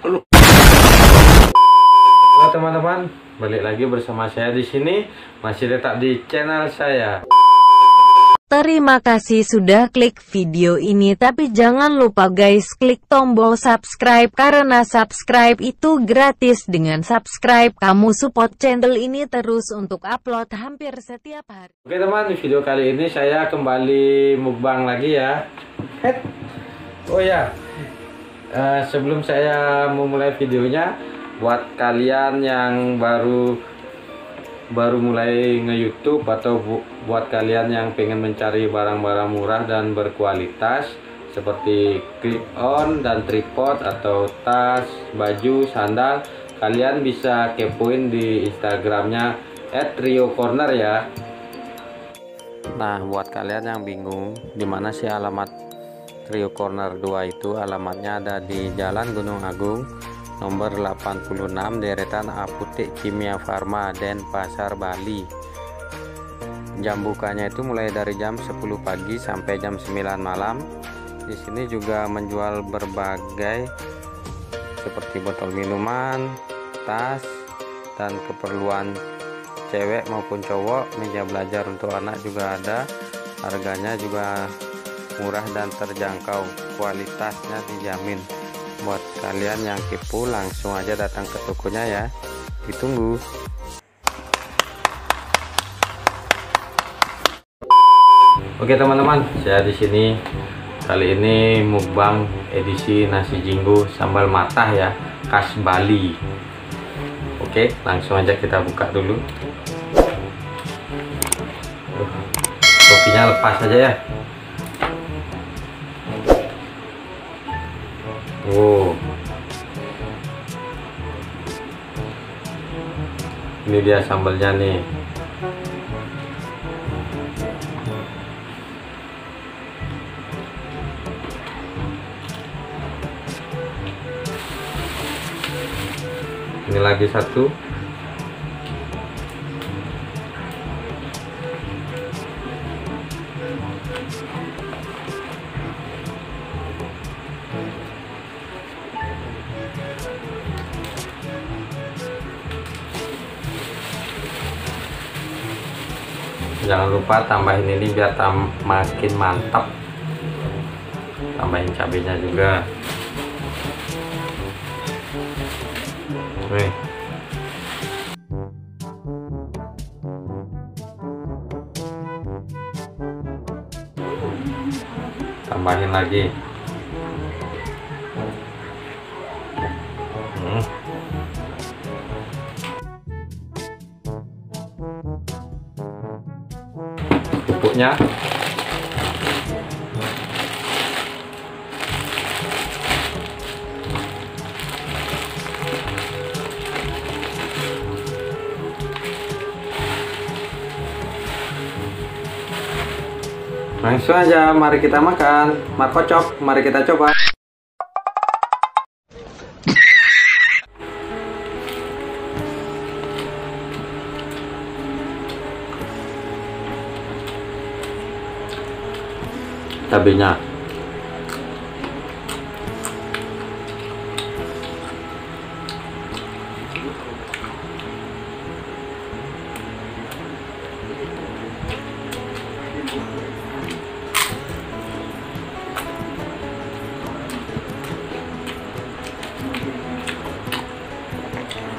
Halo teman-teman, balik lagi bersama saya di sini, masih tetap di channel saya. Terima kasih sudah klik video ini, tapi jangan lupa guys klik tombol subscribe karena subscribe itu gratis. Dengan subscribe kamu support channel ini terus untuk upload hampir setiap hari. Oke teman, di video kali ini saya kembali mukbang lagi ya. Oh ya, sebelum saya memulai videonya, buat kalian yang baru mulai nge-YouTube atau buat kalian yang pengen mencari barang-barang murah dan berkualitas seperti clip on dan tripod atau tas, baju, sandal, kalian bisa kepoin di Instagramnya @riocorner ya. Nah, buat kalian yang bingung dimana sih alamat Rio Corner 2 itu, alamatnya ada di Jalan Gunung Agung nomor 86 deretan Apotek Kimia Farma Denpasar, Bali. Jam bukanya itu mulai dari jam 10 pagi sampai jam 9 malam. Di sini juga menjual berbagai seperti botol minuman, tas, dan keperluan cewek maupun cowok. Meja belajar untuk anak juga ada. Harganya juga murah dan terjangkau, kualitasnya dijamin. Buat kalian yang kepo langsung aja datang ke tokonya ya. Ditunggu. Oke teman-teman, saya di sini kali ini mukbang edisi nasi jinggo sambal matah ya, khas Bali. Oke, langsung aja kita buka dulu. Topinya lepas aja ya. Oh, ini dia sambalnya nih. Ini lagi satu. Jangan lupa tambahin ini biar makin mantap. Tambahin cabenya juga. Nih. Tambahin lagi. Pupuknya langsung aja, mari kita makan. Markocok, mari kita coba. Cabenya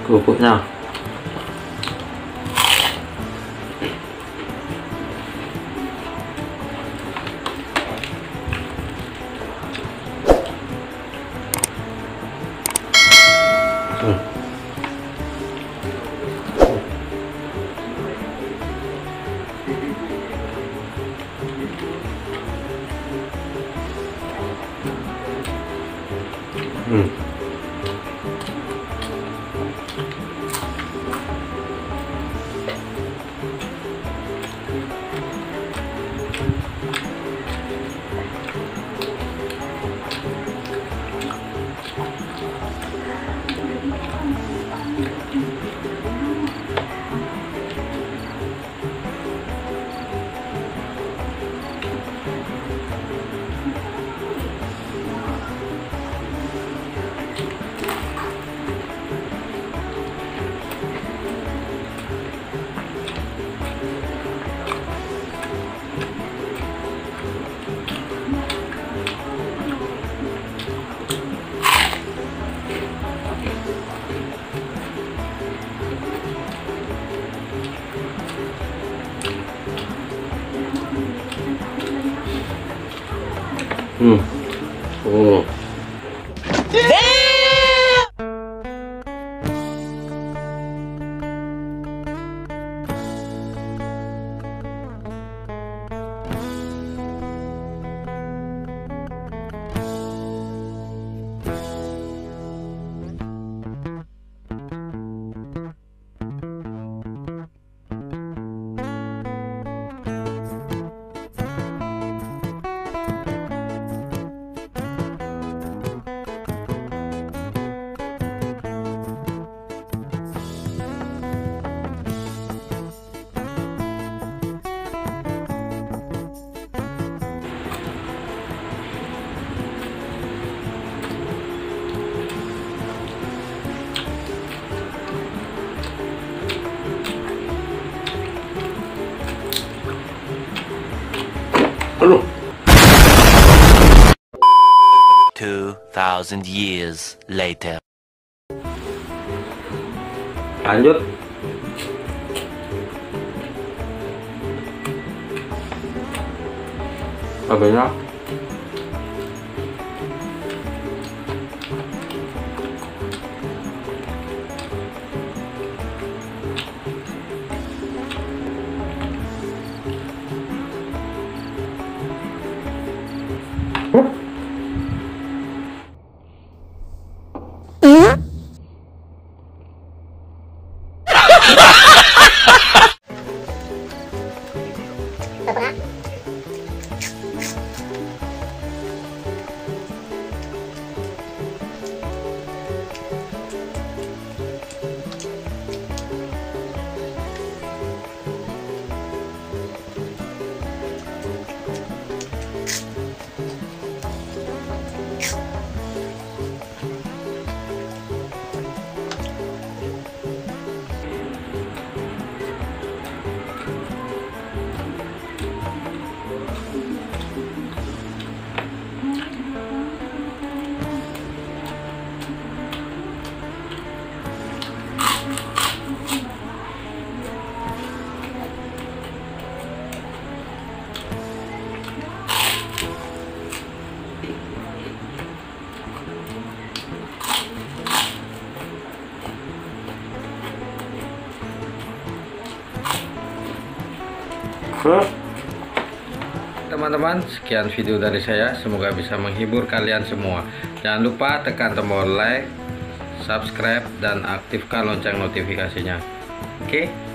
kerupuknya Aduh. 2,000 years later. Lanjut. Cabenya. Teman-teman, sekian video dari saya, semoga bisa menghibur kalian semua. Jangan lupa tekan tombol like, subscribe, dan aktifkan lonceng notifikasinya. Oke.